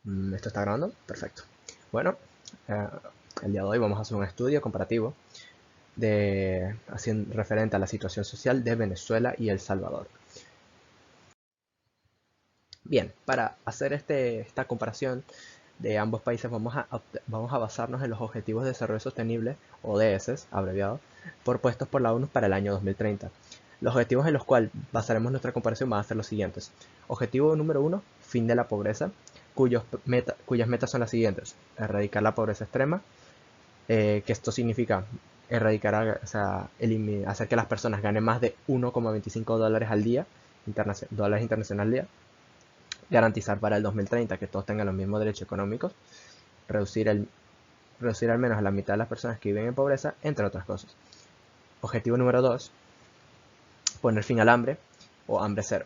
¿Esto está grabando? Perfecto. Bueno, eh, el día de hoy vamos a hacer un estudio comparativo referente a la situación social de Venezuela y El Salvador. Bien, para hacer esta comparación de ambos países vamos a basarnos en los Objetivos de Desarrollo Sostenible, ODS, abreviado, propuestos por la ONU para el año 2030. Los objetivos en los cuales basaremos nuestra comparación van a ser los siguientes. Objetivo número 1, fin de la pobreza, cuyas metas son las siguientes. Erradicar la pobreza extrema, que esto significa hacer que las personas ganen más de 1,25 dólares al día, dólares internacionales al día, garantizar para el 2030 que todos tengan los mismos derechos económicos, reducir, reducir al menos a la mitad de las personas que viven en pobreza, entre otras cosas. Objetivo número 2, poner fin al hambre o hambre cero.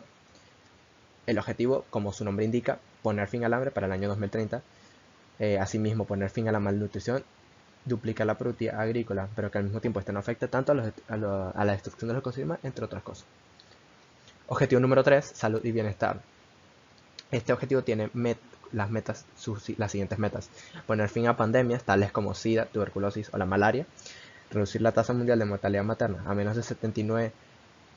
El objetivo, como su nombre indica, poner fin al hambre para el año 2030, asimismo poner fin a la malnutrición, duplicar la productividad agrícola, pero que al mismo tiempo no afecte tanto a la destrucción de los ecosistemas, entre otras cosas. Objetivo número 3, salud y bienestar. Este objetivo tiene las siguientes metas. Poner fin a pandemias tales como SIDA, tuberculosis o la malaria. Reducir la tasa mundial de mortalidad materna a menos de 79,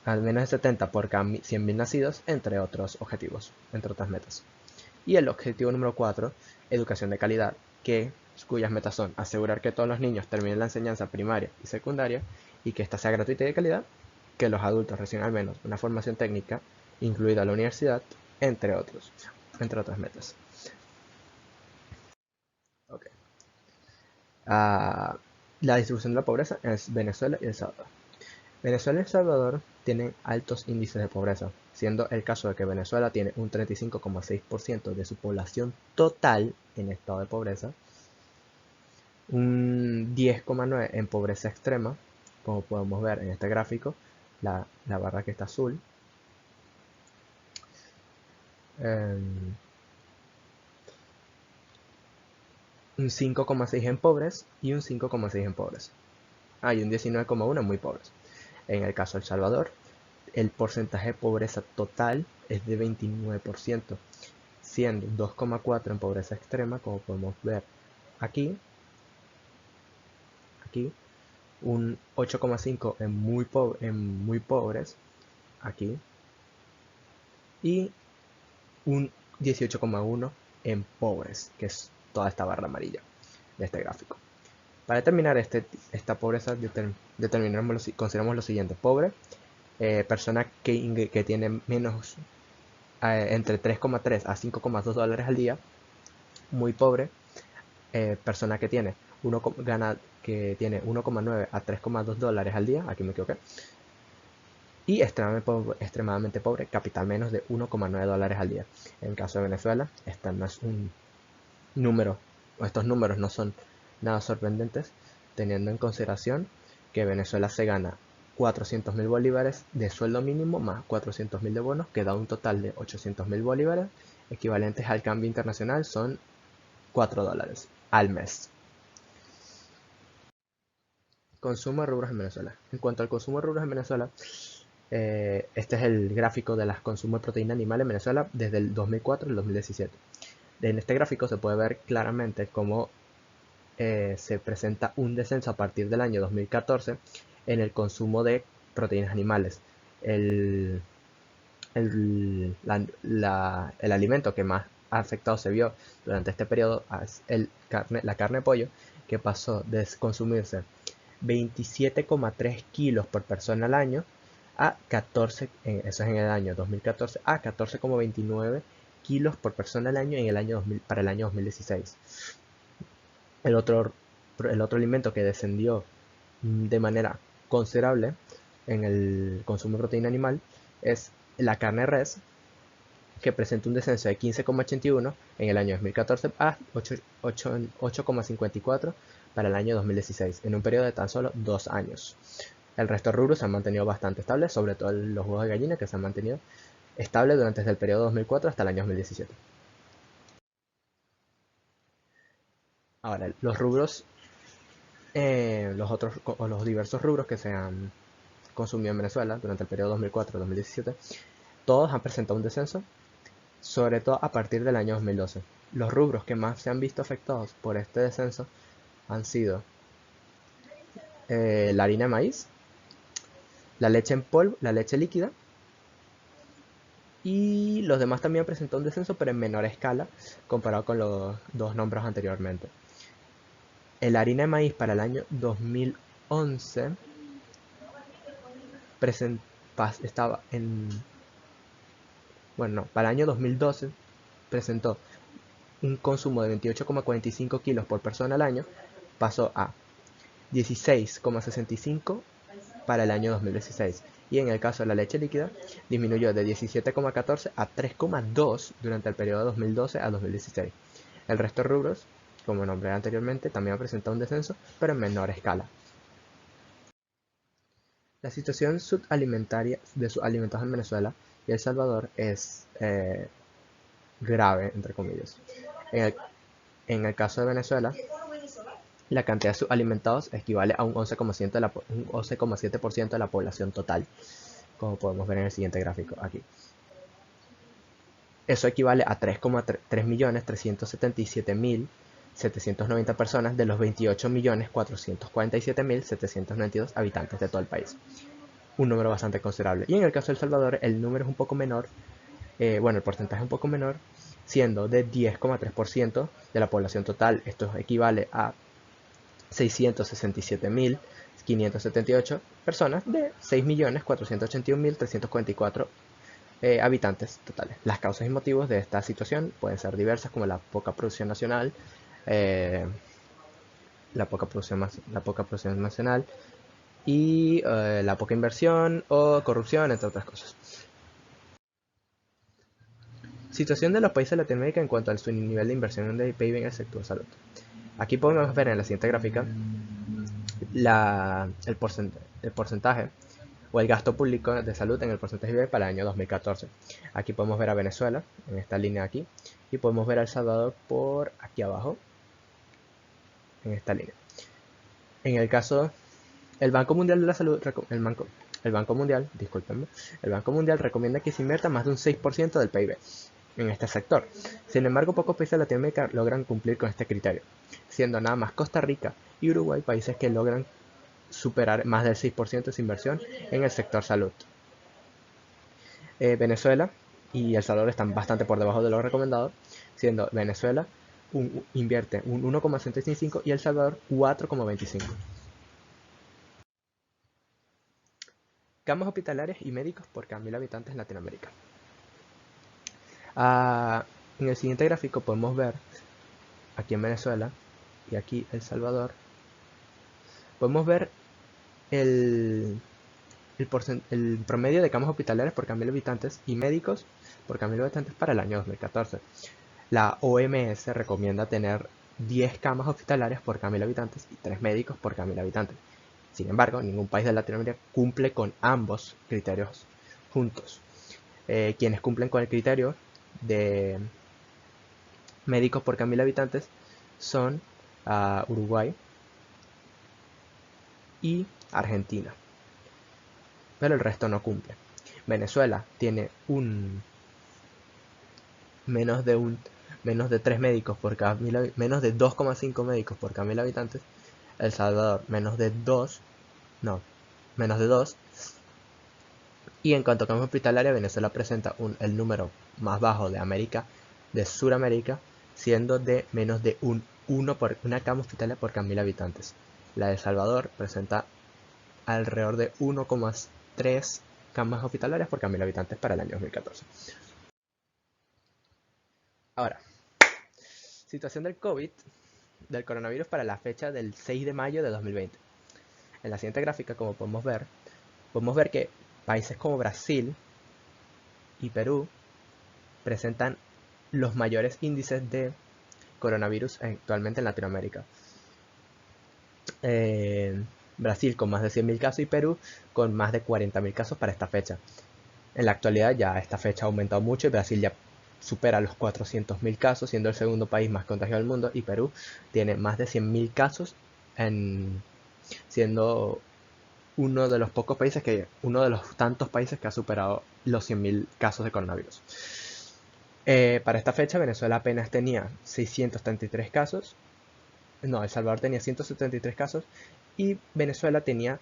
al menos de 70 por cada 100.000 nacidos, entre otros objetivos, entre otras metas. Y el objetivo número 4, educación de calidad, cuyas metas son asegurar que todos los niños terminen la enseñanza primaria y secundaria y que ésta sea gratuita y de calidad, que los adultos reciban al menos una formación técnica, incluida la universidad, entre otras metas. Okay. La distribución de la pobreza es Venezuela y El Salvador. Venezuela y El Salvador tienen altos índices de pobreza, siendo el caso de que Venezuela tiene un 35,6% de su población total en estado de pobreza, un 10,9% en pobreza extrema, como podemos ver en este gráfico, la barra que está azul, un 5,6% en pobres y un 5,6% en pobres. Y un 19,1% en muy pobres. En el caso de El Salvador, el porcentaje de pobreza total es de 29%, siendo 2,4% en pobreza extrema, como podemos ver aquí, un 8,5% en muy pobres, aquí, y un 18,1% en pobres, que es toda esta barra amarilla de este gráfico. Para determinar esta pobreza, consideramos lo siguiente. Pobre, persona que tiene menos entre 3,3 a 5,2 dólares al día. Muy pobre, persona que tiene que tiene 1,9 a 3,2 dólares al día. Aquí me equivoqué. Y extremadamente pobre, capital menos de 1,9 dólares al día. En el caso de Venezuela, esta no es un número, estos números no son nada sorprendentes, teniendo en consideración que Venezuela se gana 400.000 bolívares de sueldo mínimo más 400.000 de bonos, que da un total de 800.000 bolívares, equivalentes al cambio internacional, son 4 dólares al mes. Consumo de rubros en Venezuela. En cuanto al consumo de rubros en Venezuela, este es el gráfico de las consumos de proteína animal en Venezuela desde el 2004 al 2017. En este gráfico se puede ver claramente cómo se presenta un descenso a partir del año 2014 en el consumo de proteínas animales. El, el alimento que más afectado se vio durante este periodo es la carne de pollo, que pasó de consumirse 27,3 kilos por persona al año a 14, eso es en el año 2014, a 14,29 kilos por persona al año para el año 2016. El otro, el otro alimento que descendió de manera considerable en el consumo de proteína animal es la carne de res, que presenta un descenso de 15,81 en el año 2014 a 8,54 para el año 2016, en un periodo de tan solo 2 años. El resto de rubros se han mantenido bastante estables, sobre todo los huevos de gallina, que se han mantenido estables durante el periodo 2004 hasta el año 2017. Ahora, los rubros, los diversos rubros que se han consumido en Venezuela durante el periodo 2004-2017, todos han presentado un descenso sobre todo a partir del año 2012. Los rubros que más se han visto afectados por este descenso han sido la harina de maíz, la leche en polvo, la leche líquida, y los demás también presentó un descenso, pero en menor escala comparado con los dos nombres anteriormente. La harina de maíz para el año 2011 estaba en... Bueno, no, para el año 2012 presentó un consumo de 28,45 kilos por persona al año, pasó a 16,65 para el año 2016. Y en el caso de la leche líquida, disminuyó de 17,14 a 3,2 durante el periodo de 2012 a 2016. El resto de rubros, como nombré anteriormente, también ha presentado un descenso, pero en menor escala. La situación subalimentaria de sus alimentos en Venezuela y El Salvador es grave, entre comillas. En el, en el caso de Venezuela, la cantidad de subalimentados equivale a un 11,7% de la población total, como podemos ver en el siguiente gráfico aquí. Eso equivale a 3.377.790 personas de los 28.447.792 habitantes de todo el país. Un número bastante considerable. Y en el caso de El Salvador, el número es un poco menor, el porcentaje es un poco menor, siendo de 10,3% de la población total. Esto equivale a 667.578 personas de 6.481.344 habitantes totales. Las causas y motivos de esta situación pueden ser diversas, como la poca producción nacional, la poca producción nacional y la poca inversión o corrupción, entre otras cosas. Situación de los países de Latinoamérica en cuanto a su nivel de inversión de PIB en el sector salud. Aquí podemos ver en la siguiente gráfica el porcentaje o el gasto público de salud en el porcentaje de PIB para el año 2014. Aquí podemos ver a Venezuela, en esta línea aquí, y podemos ver a El Salvador por aquí abajo, en esta línea. En el caso, el Banco Mundial de la Salud, el Banco Mundial recomienda que se invierta más de un 6% del PIB en este sector. Sin embargo, pocos países de Latinoamérica logran cumplir con este criterio, siendo nada más Costa Rica y Uruguay países que logran superar más del 6% de su inversión en el sector salud. Venezuela y El Salvador están bastante por debajo de lo recomendado, siendo Venezuela invierte un 1,75 y El Salvador 4,25. Camas hospitalarias y médicos por cada 1000 habitantes en Latinoamérica. En el siguiente gráfico podemos ver aquí en Venezuela y aquí El Salvador, podemos ver el promedio de camas hospitalarias por cada 1000 habitantes y médicos por cada 1000 habitantes para el año 2014. La OMS recomienda tener 10 camas hospitalarias por cada 1000 habitantes y 3 médicos por cada 1000 habitantes. Sin embargo, ningún país de Latinoamérica cumple con ambos criterios juntos. Quienes cumplen con el criterio de médicos por cada 1000 habitantes son Uruguay y Argentina, pero el resto no cumple. Venezuela tiene menos de 3 médicos por cada 1000, menos de 2,5 médicos por cada 1000 habitantes. El Salvador menos de 2. Y en cuanto a camas hospitalarias, Venezuela presenta el número más bajo de Sudamérica, siendo de menos de una cama hospitalaria por cada 1000 habitantes. La de El Salvador presenta alrededor de 1,3 camas hospitalarias por cada 1000 habitantes para el año 2014. Ahora, situación del coronavirus para la fecha del 6 de mayo de 2020. En la siguiente gráfica, como podemos ver que países como Brasil y Perú presentan los mayores índices de coronavirus actualmente en Latinoamérica. Brasil con más de 100.000 casos y Perú con más de 40.000 casos para esta fecha. En la actualidad ya esta fecha ha aumentado mucho y Brasil ya supera los 400.000 casos, siendo el segundo país más contagiado del mundo, y Perú tiene más de 100.000 casos, siendo uno de los tantos países que ha superado los 100.000 casos de coronavirus. Para esta fecha Venezuela apenas tenía 633 casos, no, El Salvador tenía 173 casos y Venezuela tenía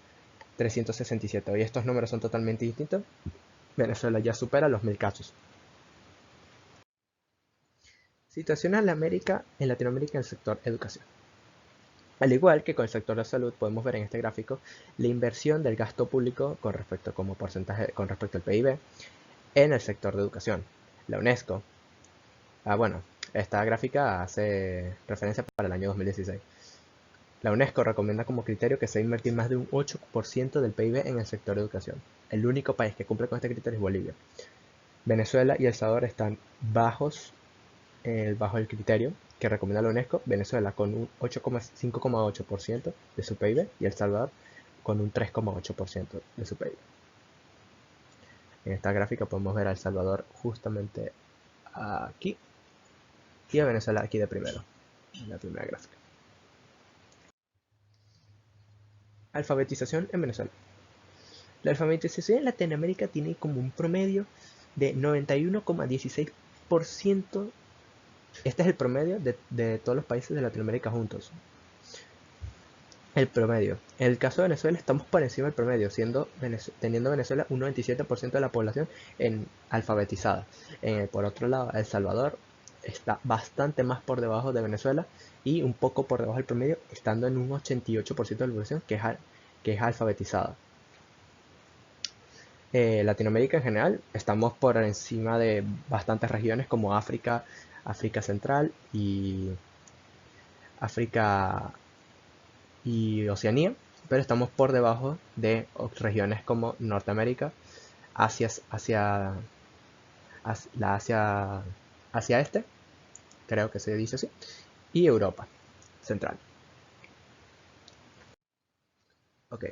367. Hoy estos números son totalmente distintos. Venezuela ya supera los 1000 casos. Situación en Latinoamérica en el sector educación. Al igual que con el sector de salud, podemos ver en este gráfico la inversión del gasto público con respecto como porcentaje con respecto al PIB en el sector de educación. La UNESCO, bueno, esta gráfica hace referencia para el año 2016. La UNESCO recomienda como criterio que se invertir más de un 8% del PIB en el sector de educación. El único país que cumple con este criterio es Bolivia. Venezuela y El Salvador están bajo el criterio que recomienda la UNESCO. Venezuela con un 5,8% de su PIB y El Salvador con un 3,8% de su PIB. En esta gráfica podemos ver a El Salvador justamente aquí y a Venezuela aquí de primero, en la primera gráfica. Alfabetización en Venezuela. La alfabetización en Latinoamérica tiene como un promedio de 91,16%. Este es el promedio de todos los países de Latinoamérica juntos. El promedio. En el caso de Venezuela estamos por encima del promedio, teniendo Venezuela un 97% de la población alfabetizada. Por otro lado, El Salvador está bastante más por debajo de Venezuela y un poco por debajo del promedio, estando en un 88% de la población que es alfabetizada. Latinoamérica en general estamos por encima de bastantes regiones como África, África Central y África y Oceanía, pero estamos por debajo de regiones como Norteamérica, la Asia Este, creo que se dice así, y Europa Central. Ok,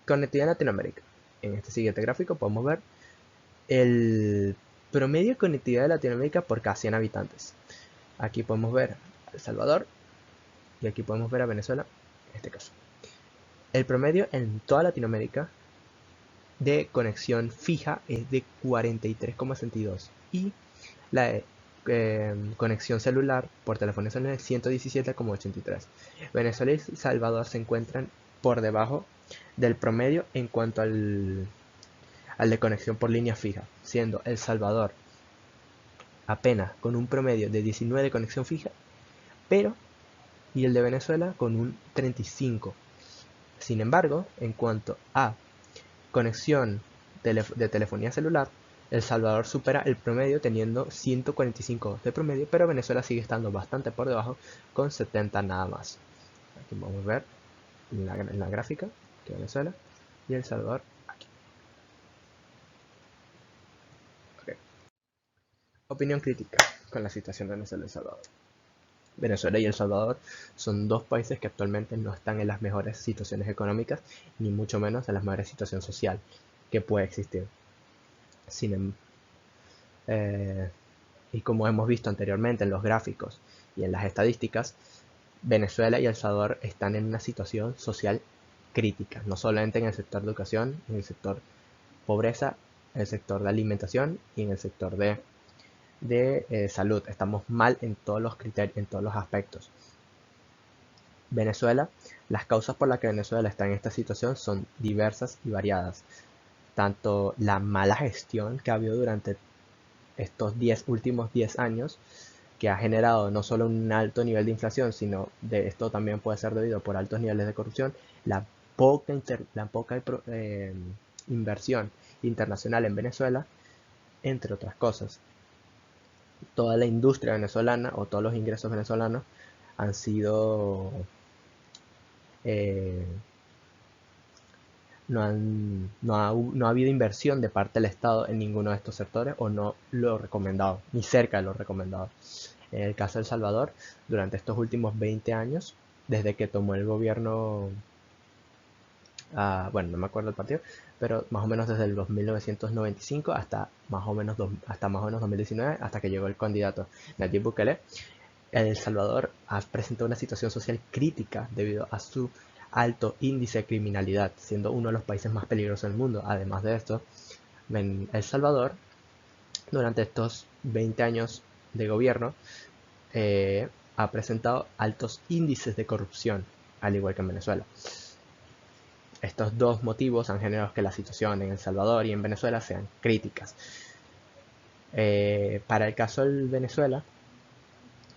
conectividad en Latinoamérica. En este siguiente gráfico podemos ver el promedio de conectividad de Latinoamérica por cada 100 habitantes. Aquí podemos ver a El Salvador y aquí podemos ver a Venezuela en este caso. El promedio en toda Latinoamérica de conexión fija es de 43,62 y la conexión celular por telefonía celular es 117,83. Venezuela y El Salvador se encuentran por debajo del promedio en cuanto al de conexión por línea fija, siendo El Salvador apenas con un promedio de 19 de conexión fija, pero y el de Venezuela con un 35. Sin embargo, en cuanto a conexión de telefonía celular, El Salvador supera el promedio teniendo 145 de promedio, pero Venezuela sigue estando bastante por debajo con 70 nada más. Aquí vamos a ver en la gráfica que Venezuela y El Salvador aquí. Okay. Opinión crítica con la situación de Venezuela y El Salvador. Venezuela y El Salvador son dos países que actualmente no están en las mejores situaciones económicas, ni mucho menos en las mejores situaciones social que puede existir. Y como hemos visto anteriormente en los gráficos y en las estadísticas, Venezuela y El Salvador están en una situación social crítica, no solamente en el sector de educación, en el sector pobreza, en el sector de alimentación y en el sector de salud. Estamos mal en todos los criterios, en todos los aspectos. Venezuela, las causas por las que Venezuela está en esta situación son diversas y variadas. Tanto la mala gestión que ha habido durante estos últimos 10 años, que ha generado no solo un alto nivel de inflación, sino de esto también puede ser debido por altos niveles de corrupción, la poca inversión internacional en Venezuela, entre otras cosas. Toda la industria venezolana o todos los ingresos venezolanos han sido eh, no ha habido inversión de parte del Estado en ninguno de estos sectores o no lo recomendado, ni cerca de lo recomendado. En el caso de El Salvador, durante estos últimos 20 años, desde que tomó el gobierno, bueno, no me acuerdo el partido, pero más o menos desde el 1995 hasta más o menos 2019, hasta que llegó el candidato Nayib Bukele, El Salvador ha presentado una situación social crítica debido a su alto índice de criminalidad, siendo uno de los países más peligrosos del mundo. Además de esto, El Salvador durante estos 20 años de gobierno ha presentado altos índices de corrupción, al igual que en Venezuela. Estos dos motivos han generado que la situación en El Salvador y en Venezuela sean críticas. Para el caso de Venezuela,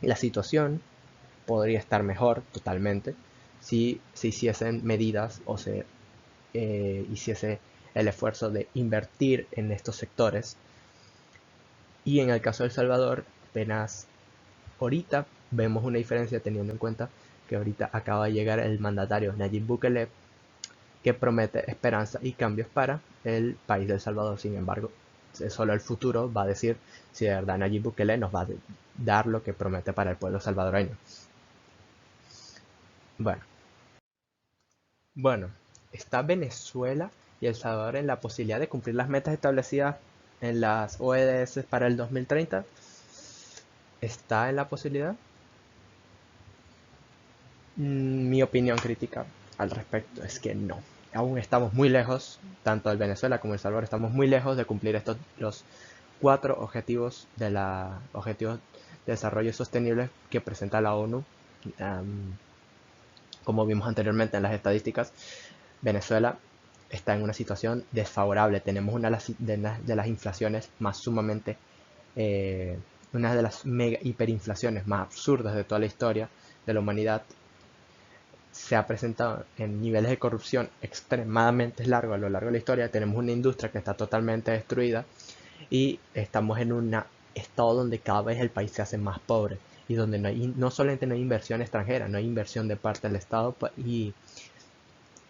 la situación podría estar mejor totalmente si se hiciesen medidas o se hiciese el esfuerzo de invertir en estos sectores. Y en el caso de El Salvador, apenas ahorita vemos una diferencia teniendo en cuenta que ahorita acaba de llegar el mandatario Nayib Bukele, que promete esperanza y cambios para el país de El Salvador. Sin embargo, solo el futuro va a decir si de verdad Nayib Bukele nos va a dar lo que promete para el pueblo salvadoreño. Bueno, ¿está Venezuela y El Salvador en la posibilidad de cumplir las metas establecidas en las ODS para el 2030? ¿Está en la posibilidad? Mi opinión crítica al respecto es que no. Aún estamos muy lejos, tanto el Venezuela como El Salvador estamos muy lejos de cumplir los 4 objetivos de desarrollo sostenible que presenta la ONU. Como vimos anteriormente en las estadísticas, Venezuela está en una situación desfavorable. Tenemos una de las inflaciones más sumamente, una de las mega hiperinflaciones más absurdas de toda la historia de la humanidad. Se ha presentado en niveles de corrupción extremadamente largos a lo largo de la historia. Tenemos una industria que está totalmente destruida y estamos en un estado donde cada vez el país se hace más pobre y donde no solamente no hay inversión extranjera, no hay inversión de parte del Estado y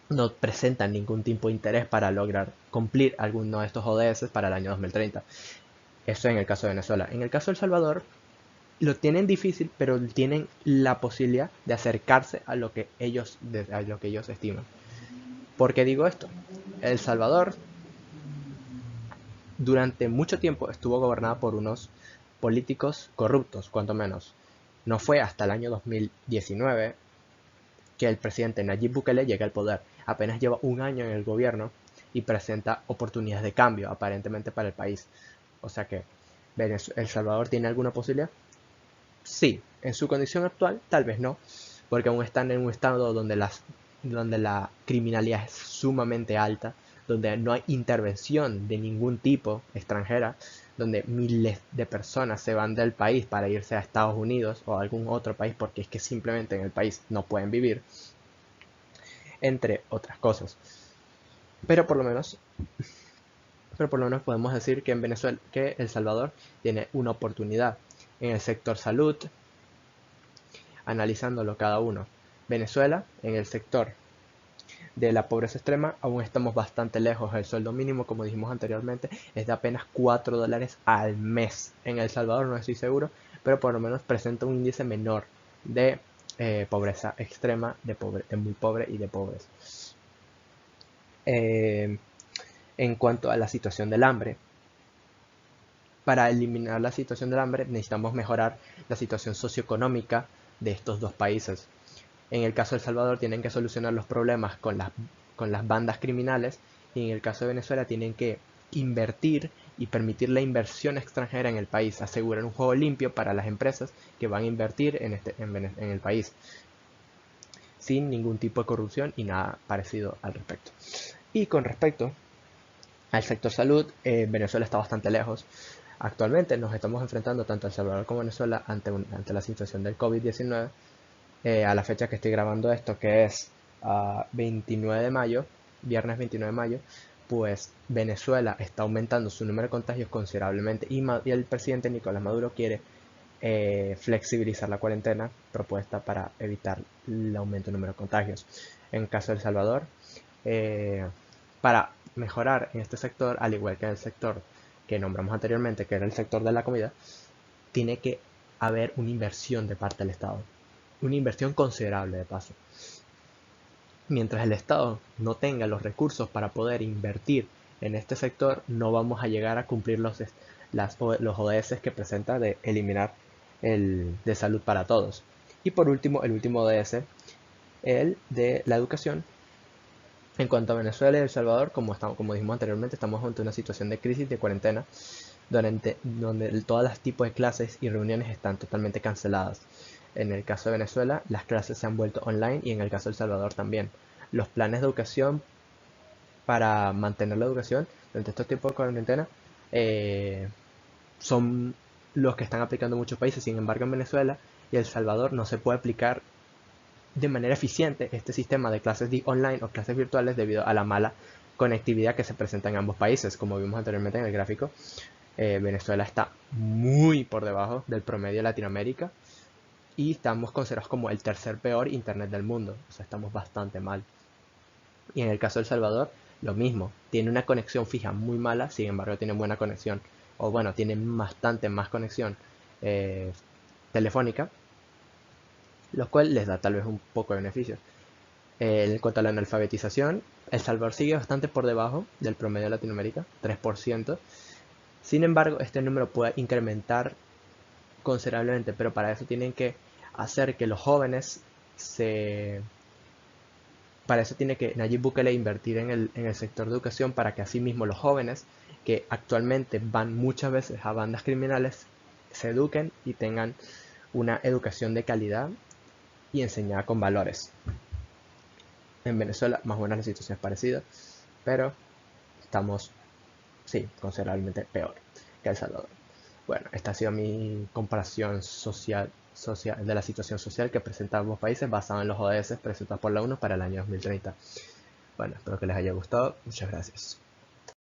no presentan ningún tipo de interés para lograr cumplir alguno de estos ODS para el año 2030. Eso en el caso de Venezuela. En el caso de El Salvador, lo tienen difícil, pero tienen la posibilidad de acercarse a lo que ellos estiman. ¿Por qué digo esto? El Salvador durante mucho tiempo estuvo gobernada por unos políticos corruptos, cuanto menos. No fue hasta el año 2019 que el presidente Nayib Bukele llega al poder. Apenas lleva un año en el gobierno y presenta oportunidades de cambio, aparentemente para el país. O sea que, ¿El Salvador tiene alguna posibilidad? Sí, en su condición actual tal vez no, porque aún están en un estado donde la criminalidad es sumamente alta, donde no hay intervención de ningún tipo extranjera, donde miles de personas se van del país para irse a Estados Unidos o a algún otro país porque es que simplemente en el país no pueden vivir, entre otras cosas. Pero por lo menos, podemos decir que en Venezuela, que El Salvador tiene una oportunidad en el sector salud, analizándolo cada uno. Venezuela, en el sector de la pobreza extrema, aún estamos bastante lejos. El sueldo mínimo, como dijimos anteriormente, es de apenas $4 al mes. En El Salvador no estoy seguro, pero por lo menos presenta un índice menor de pobreza extrema, de muy pobre y de pobres. En cuanto a la situación del hambre, para eliminar la situación del hambre necesitamos mejorar la situación socioeconómica de estos dos países. En el caso de El Salvador tienen que solucionar los problemas con las bandas criminales y en el caso de Venezuela tienen que invertir y permitir la inversión extranjera en el país, asegurar un juego limpio para las empresas que van a invertir en el país, sin ningún tipo de corrupción y nada parecido al respecto. Y con respecto al sector salud, Venezuela está bastante lejos. Actualmente nos estamos enfrentando tanto El Salvador como Venezuela ante la situación del COVID-19. A la fecha que estoy grabando esto, que es 29 de mayo, viernes 29 de mayo, pues Venezuela está aumentando su número de contagios considerablemente y el presidente Nicolás Maduro quiere flexibilizar la cuarentena propuesta para evitar el aumento del número de contagios. En el caso de El Salvador, para mejorar en este sector, al igual que en el sector que nombramos anteriormente, que era el sector de la comida, tiene que haber una inversión de parte del Estado. Una inversión considerable de paso. Mientras el Estado no tenga los recursos para poder invertir en este sector, no vamos a llegar a cumplir los ODS que presenta de eliminar el de salud para todos. Y por último, el último ODS, el de la educación. En cuanto a Venezuela y El Salvador, como dijimos anteriormente, estamos ante una situación de crisis, de cuarentena, donde todos los tipos de clases y reuniones están totalmente canceladas. En el caso de Venezuela, las clases se han vuelto online y en el caso de El Salvador también. Los planes de educación para mantener la educación durante estos tiempos de cuarentena eh, son los que están aplicando muchos países. Sin embargo, en Venezuela y El Salvador no se puede aplicar de manera eficiente este sistema de clases online o clases virtuales debido a la mala conectividad que se presenta en ambos países. Como vimos anteriormente en el gráfico, Venezuela está muy por debajo del promedio de Latinoamérica y estamos considerados como el tercer peor internet del mundo. O sea, estamos bastante mal. Y en el caso de El Salvador, lo mismo. Tiene una conexión fija muy mala, sin embargo tiene buena conexión. O bueno, tiene bastante más conexión eh, telefónica, lo cual les da tal vez un poco de beneficio. En cuanto a la analfabetización, El Salvador sigue bastante por debajo del promedio de Latinoamérica, 3%. Sin embargo, este número puede incrementar considerablemente, pero para eso tienen que hacer que los jóvenes se... Para eso tiene que Nayib Bukele invertir en el sector de educación para que asimismo los jóvenes que actualmente van muchas veces a bandas criminales se eduquen y tengan una educación de calidad y enseñada con valores. En Venezuela más o menos la situación es parecida, pero estamos, sí, considerablemente peor que El Salvador. Bueno, esta ha sido mi comparación social de la situación social que presentan ambos países basada en los ODS presentados por la ONU para el año 2030. Bueno, espero que les haya gustado. Muchas gracias.